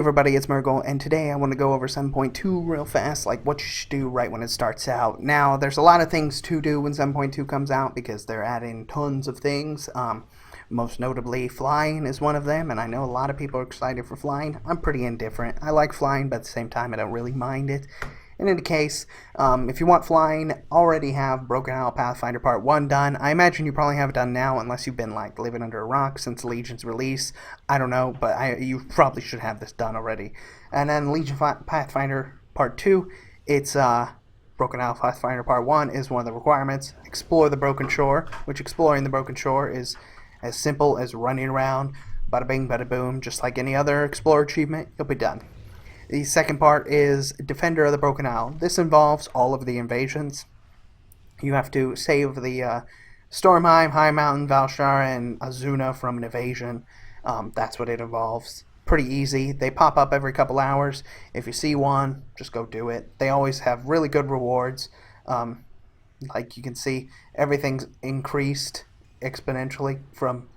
Everybody, it's Murgle, and today I want to go over 7.2 real fast, like what you should do right when it starts out. Now, there's a lot of things to do when 7.2 comes out because they're adding tons of things. Most notably, flying is one of them, and I know a lot of people are excited for flying. I'm pretty indifferent. I like flying, but at the same time, I don't really mind it. In any case, if you want flying, already have Broken Isle Pathfinder Part 1 done. I imagine you probably have it done now, unless you've been like living under a rock since Legion's release. I don't know, but you probably should have this done already. And then Legion Pathfinder Part 2, it's Broken Isle Pathfinder Part 1 is one of the requirements. Explore the Broken Shore, which exploring the Broken Shore is as simple as running around, bada bing, bada boom, just like any other Explorer achievement, you'll be done. The second part is Defender of the Broken Isle. This involves all of the invasions. You have to save the Stormheim, High Mountain, Valshar, and Azuna from an invasion. That's what it involves. Pretty easy. They pop up every couple hours. If you see one, just go do it. They always have really good rewards. Like you can see, everything's increased exponentially from,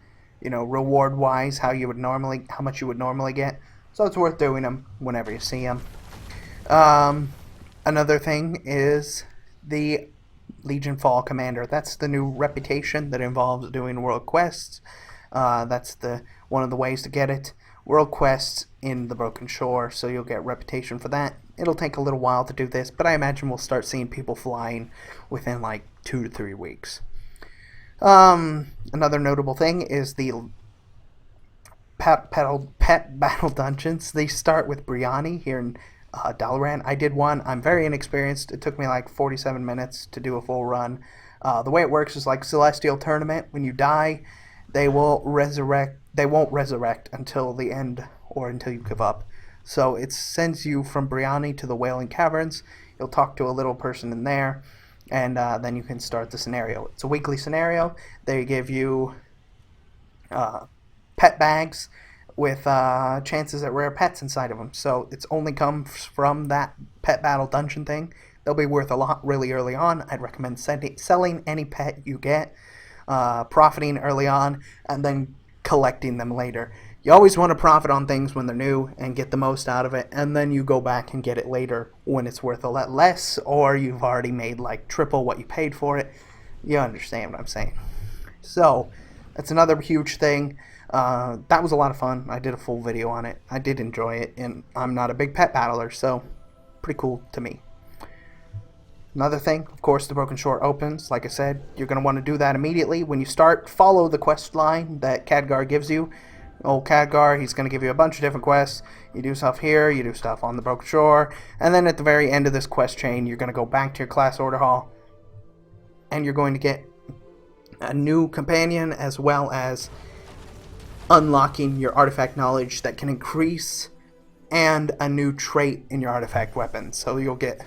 reward-wise, how much you would normally get. So it's worth doing them whenever you see them. Another thing is the Legion Fall Commander. That's the new reputation that involves doing world quests. That's one of the ways to get it. World quests in the Broken Shore, so you'll get reputation for that. It'll take a little while to do this, but I imagine we'll start seeing people flying within like 2 to 3 weeks. Another notable thing is the pet battle dungeons. They start with Briani here in Dalaran. I did one. I'm very inexperienced. It took me like 47 minutes to do a full run. The way it works is like Celestial Tournament. When you die, they won't resurrect until the end or until you give up. So it sends you from Briani to the Wailing Caverns. You'll talk to a little person in there, and then you can start the scenario. It's a weekly scenario. They give you pet bags with chances at rare pets inside of them. So it's only comes from that pet battle dungeon thing. They'll be worth a lot really early on. I'd recommend selling any pet you get, profiting early on, and then collecting them later. You always want to profit on things when they're new and get the most out of it, and then you go back and get it later when it's worth a lot less, or you've already made like triple what you paid for it. You understand what I'm saying. So that's another huge thing. That was a lot of fun. I did a full video on it. I did enjoy it, and I'm not a big pet battler, so pretty cool to me. Another thing, of course, the Broken Shore opens. Like I said, you're going to want to do that immediately. When you start, follow the quest line that Khadgar gives you. Old Khadgar, he's going to give you a bunch of different quests. You do stuff here, you do stuff on the Broken Shore, and then at the very end of this quest chain, you're going to go back to your class order hall, and you're going to get a new companion as well as unlocking your artifact knowledge that can increase, and a new trait in your artifact weapon. So you'll get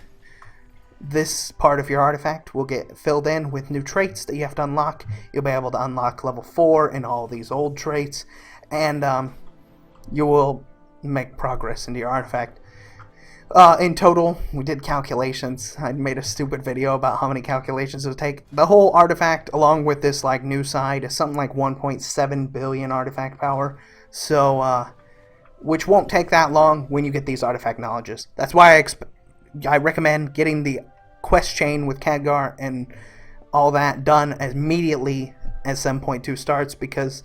this part of your artifact will get filled in with new traits that you have to unlock. You'll be able to unlock level 4 in all these old traits, and you will make progress into your artifact. In total, we did calculations. I made a stupid video about how many calculations it would take. The whole artifact, along with this like new side, is something like 1.7 billion artifact power. So, which won't take that long when you get these artifact knowledges. That's why I recommend getting the quest chain with Khadgar and all that done as immediately as 7.2 starts, because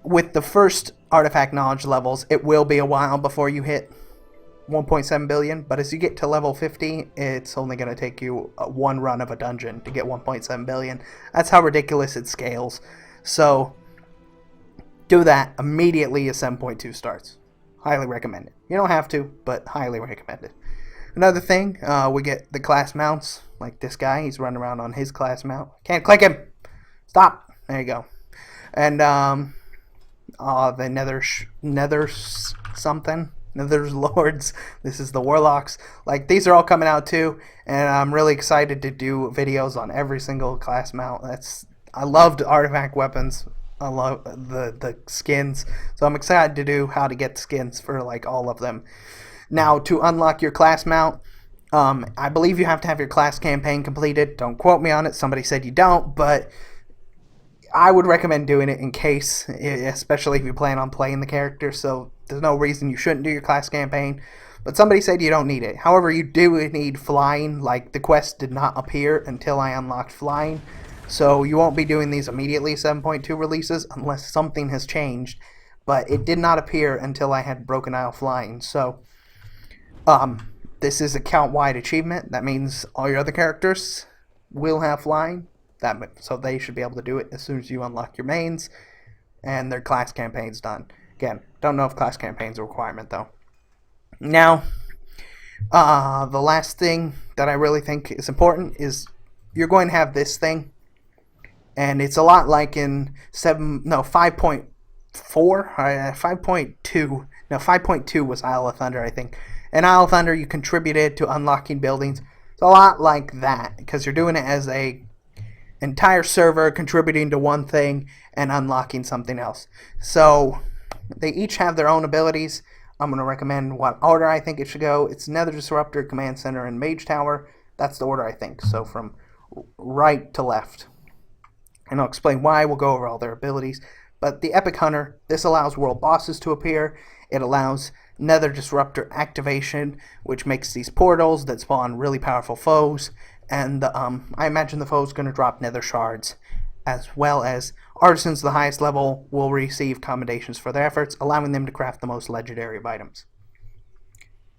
with the first artifact knowledge levels, it will be a while before you hit 1.7 billion, but as you get to level 50, it's only going to take you one run of a dungeon to get 1.7 billion. That's how ridiculous it scales. So do that immediately as 7.2 starts. Highly recommend it. You don't have to, but highly recommend it. Another thing, we get the class mounts, like this guy. He's running around on his class mount. Can't click him! Stop! There you go. And the Nether's Lords. This is the Warlocks. Like, these are all coming out too, and I'm really excited to do videos on every single class mount. I loved artifact weapons. I love the skins, so I'm excited to do how to get skins for like all of them. Now, to unlock your class mount, I believe you have to have your class campaign completed. Don't quote me on it. Somebody said you don't, but I would recommend doing it in case, especially if you plan on playing the character. So There's no reason you shouldn't do your class campaign, but somebody said you don't need it. However, you do need flying. Like, the quest did not appear until I unlocked flying, so you won't be doing these immediately 7.2 releases unless something has changed, but it did not appear until I had Broken Isle flying. So this is a count-wide achievement. That means all your other characters will have flying, so they should be able to do it as soon as you unlock your mains and their class campaign's done. Again, don't know if class campaign's a requirement though. Now, the last thing that I really think is important is you're going to have this thing, and it's a lot like in 5.4, 5.2. No, 5.2 was Isle of Thunder, I think. In Isle of Thunder, you contributed to unlocking buildings. It's a lot like that, because you're doing it as a entire server contributing to one thing and unlocking something else. So they each have their own abilities. I'm going to recommend what order I think it should go. It's Nether Disruptor, Command Center, and Mage Tower. That's the order I think. So from right to left. And I'll explain why. We'll go over all their abilities. But the Epic Hunter, this allows world bosses to appear. It allows Nether Disruptor activation, which makes these portals that spawn really powerful foes. And I imagine the foe's going to drop Nether Shards, as well as Artisans the highest level will receive commendations for their efforts, allowing them to craft the most legendary of items.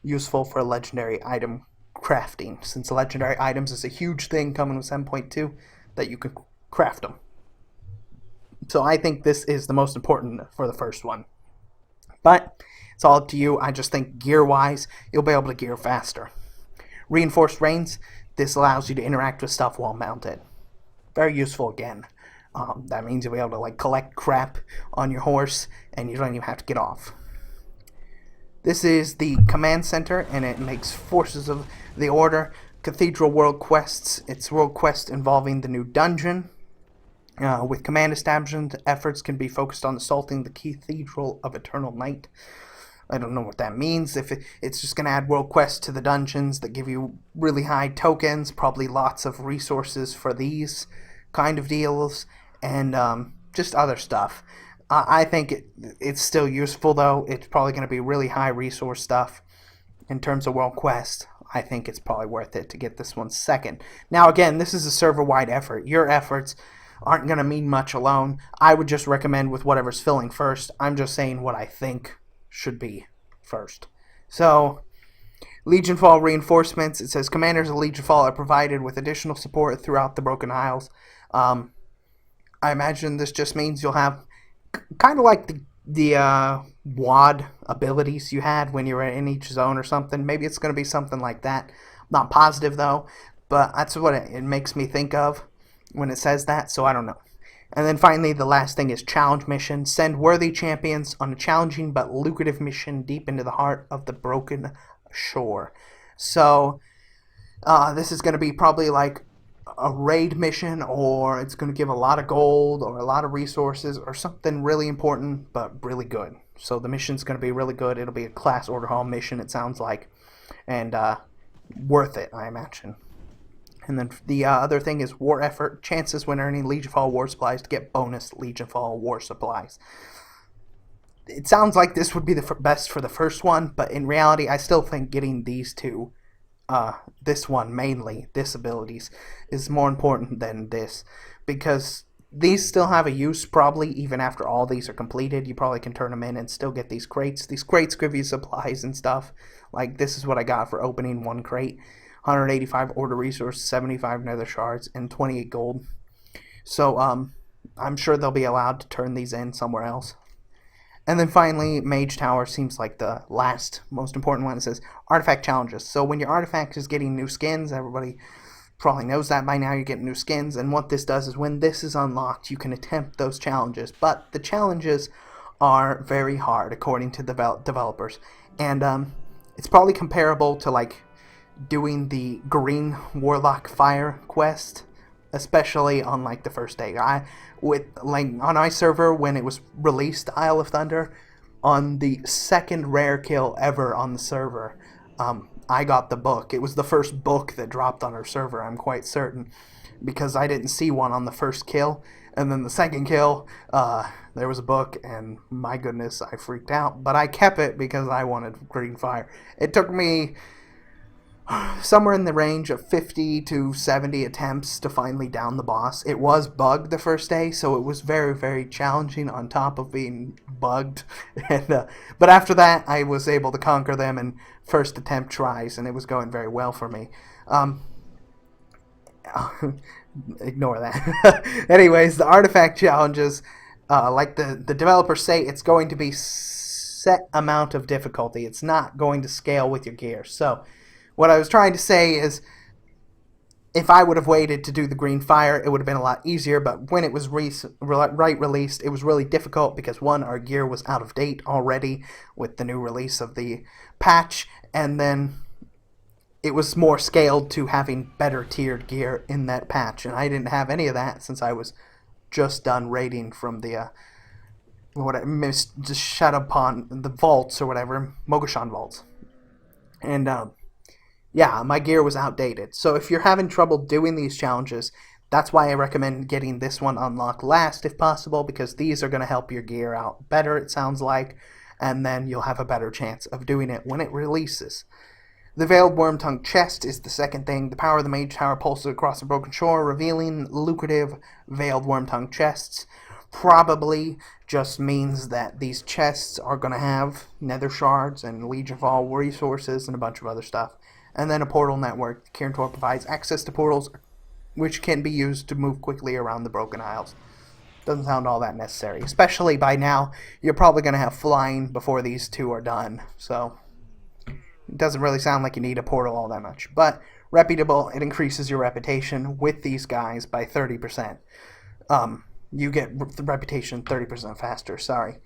Useful for legendary item crafting, since legendary items is a huge thing coming with 7.2, that you can craft them. So I think this is the most important for the first one. But it's all up to you. I just think gear-wise, you'll be able to gear faster. Reinforced Reins, this allows you to interact with stuff while mounted. Very useful again. That means you'll be able to collect crap on your horse, and you don't even have to get off. This is the Command Center, and it makes Forces of the Order, Cathedral World Quests. It's world quest involving the new dungeon. With command establishment, efforts can be focused on assaulting the Cathedral of Eternal Night. I don't know what that means. If it's just going to add world quests to the dungeons that give you really high tokens, probably lots of resources for these kind of deals, and just other stuff. I think it's still useful, though. It's probably going to be really high resource stuff. In terms of world quest, I think it's probably worth it to get this one second. Now, again, this is a server-wide effort. Your efforts aren't going to mean much alone. I would just recommend with whatever's filling first. I'm just saying what I think should be first. So, Legionfall reinforcements. It says commanders of Legionfall are provided with additional support throughout the Broken Isles. I imagine this just means you'll have kind of like the WAD abilities you had when you were in each zone or something. Maybe it's going to be something like that. Not positive though, but that's what it makes me think of when it says that, so I don't know. And then finally, the last thing is challenge mission. Send worthy champions on a challenging but lucrative mission deep into the heart of the Broken Shore. So, this is going to be probably like a raid mission, or it's going to give a lot of gold or a lot of resources or something really important but really good. So the mission's going to be really good. It'll be a class order hall mission, it sounds like, and worth it, I imagine. And then the other thing is war effort. Chances when earning Legionfall war supplies to get bonus Legionfall war supplies. It sounds like this would be the best for the first one, but in reality, I still think getting these two, this one mainly, this abilities, is more important than this. Because these still have a use probably even after all these are completed. You probably can turn them in and still get these crates. These crates give you supplies and stuff. Like this is what I got for opening one crate. 185 order resources, 75 nether shards, and 28 gold. So I'm sure they'll be allowed to turn these in somewhere else. And then finally, Mage Tower seems like the last most important one. It says artifact challenges. So when your artifact is getting new skins, everybody probably knows that by now, you're getting new skins. And what this does is when this is unlocked, you can attempt those challenges. But the challenges are very hard according to the developers. And it's probably comparable to like doing the Green Warlock Fire quest, especially on like the first day. On my server when it was released, Isle of Thunder, on the second rare kill ever on the server, I got the book. It was the first book that dropped on our server, I'm quite certain, because I didn't see one on the first kill. And then the second kill, there was a book, and my goodness, I freaked out. But I kept it because I wanted green fire. It took me somewhere in the range of 50 to 70 attempts to finally down the boss. It was bugged the first day, so it was very, very challenging on top of being bugged. But after that, I was able to conquer them in first attempt tries, and it was going very well for me. Ignore that. Anyways, the artifact challenges, like the developers say, it's going to be set amount of difficulty. It's not going to scale with your gear. So what I was trying to say is, if I would have waited to do the green fire, it would have been a lot easier, but when it was released, it was really difficult because, one, our gear was out of date already with the new release of the patch, and then it was more scaled to having better tiered gear in that patch, and I didn't have any of that since I was just done raiding from the what I missed, just shut upon the vaults or whatever, Mogashan vaults. And yeah, my gear was outdated. So if you're having trouble doing these challenges, that's why I recommend getting this one unlocked last if possible, because these are going to help your gear out better, it sounds like, and then you'll have a better chance of doing it when it releases. The Veiled Wormtongue chest is the second thing. The power of the Mage Tower pulses across the broken shore, revealing lucrative Veiled Wormtongue chests. Probably just means that these chests are going to have nether shards and Legion of All resources and a bunch of other stuff. And then a portal network. Kirintor provides access to portals, which can be used to move quickly around the Broken Isles. Doesn't sound all that necessary. Especially by now, you're probably going to have flying before these two are done. So it doesn't really sound like you need a portal all that much. But reputable, it increases your reputation with these guys by 30%. You get the reputation 30% faster, sorry.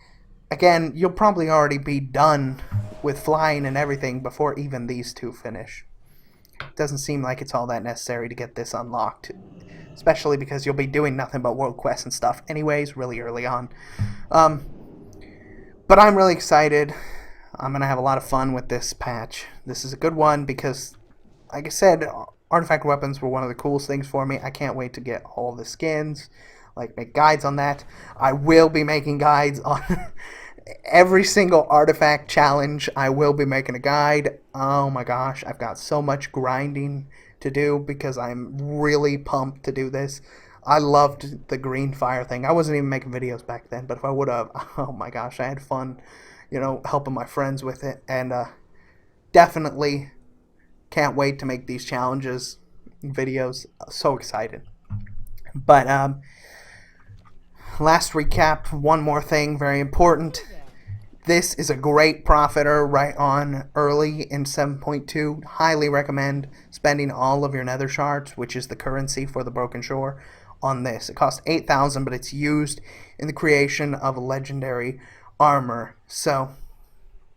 Again, you'll probably already be done with flying and everything before even these two finish. It doesn't seem like it's all that necessary to get this unlocked, especially because you'll be doing nothing but world quests and stuff anyways really early on. But I'm really excited. I'm going to have a lot of fun with this patch. This is a good one because, like I said, artifact weapons were one of the coolest things for me. I can't wait to get all the skins, like make guides on that. I will be making guides on every single artifact challenge. I will be making a guide. Oh my gosh, I've got so much grinding to do because I'm really pumped to do this. I loved the green fire thing. I wasn't even making videos back then, but if I would have, oh my gosh, I had fun, helping my friends with it. And definitely can't wait to make these challenges videos. So excited. But last recap, one more thing, very important. This is a great profiter right on early in 7.2. Highly recommend spending all of your nether shards, which is the currency for the Broken Shore, on this. It costs 8,000, but it's used in the creation of legendary armor. So,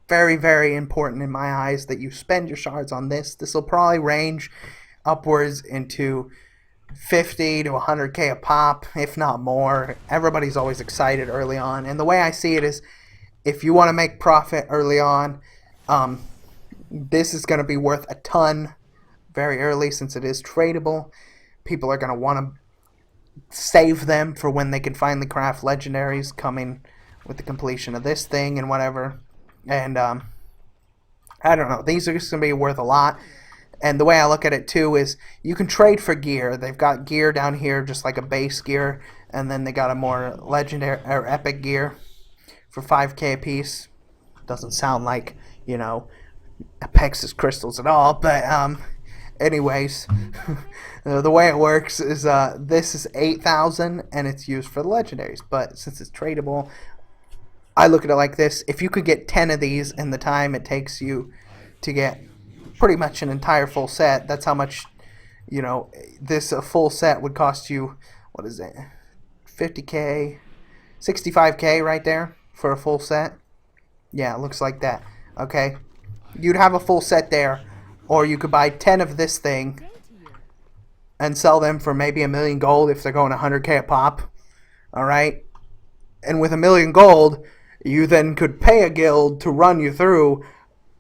very, very important in my eyes that you spend your shards on this. This will probably range upwards into 50 to 100k a pop, if not more. Everybody's always excited early on, and the way I see it is, if you want to make profit early on, this is going to be worth a ton very early since it is tradable. People are going to want to save them for when they can finally craft legendaries coming with the completion of this thing and whatever. And I don't know, these are just going to be worth a lot. And the way I look at it too is you can trade for gear. They've got gear down here just like a base gear, and then they got a more legendary or epic gear for 5k a piece. Doesn't sound like, Apexis crystals at all, but anyways, the way it works is this is 8,000 and it's used for the legendaries, but since it's tradable, I look at it like this. If you could get 10 of these in the time it takes you to get pretty much an entire full set, that's how much, this full set would cost you, what is it, 50k, 65k right there for a full set. Yeah, it looks like that. Okay, you'd have a full set there, or you could buy 10 of this thing and sell them for maybe 1,000,000 gold if they're going 100k a pop. Alright, and with 1,000,000 gold, you then could pay a guild to run you through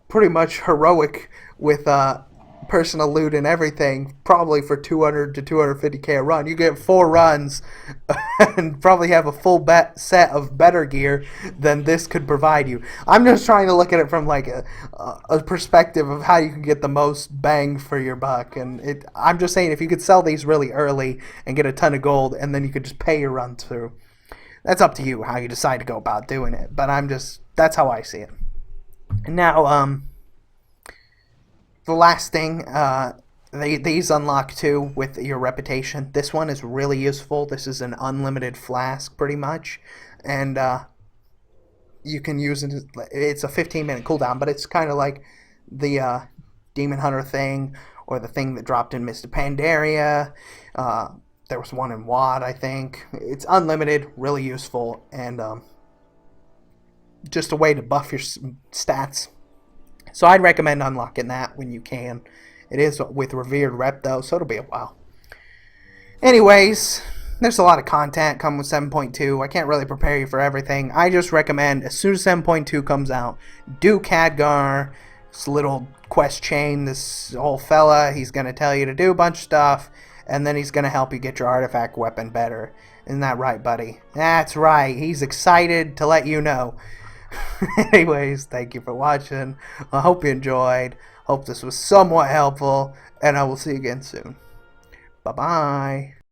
pretty much heroic with personal loot and everything, probably for 200 to 250k a run. You get 4 runs and probably have a full set of better gear than this could provide you. I'm just trying to look at it from like a perspective of how you can get the most bang for your buck. And I'm just saying, if you could sell these really early and get a ton of gold, and then you could just pay your run through. That's up to you how you decide to go about doing it. But that's how I see it. And now, the last thing, these unlock too with your reputation. This one is really useful. This is an unlimited flask, pretty much, and you can use it. It's a 15-minute cooldown, but it's kind of like the Demon Hunter thing, or the thing that dropped in Mr. Pandaria. There was one in WoD, I think. It's unlimited, really useful, and just a way to buff your stats. So I'd recommend unlocking that when you can. It is with Revered Rep, though, so it'll be a while. Anyways, there's a lot of content coming with 7.2. I can't really prepare you for everything. I just recommend, as soon as 7.2 comes out, do Khadgar, this little quest chain, this old fella. He's going to tell you to do a bunch of stuff, and then he's going to help you get your artifact weapon better. Isn't that right, buddy? That's right. He's excited to let you know. Anyways, thank you for watching. I hope you enjoyed. Hope this was somewhat helpful, and I will see you again soon. Bye-bye.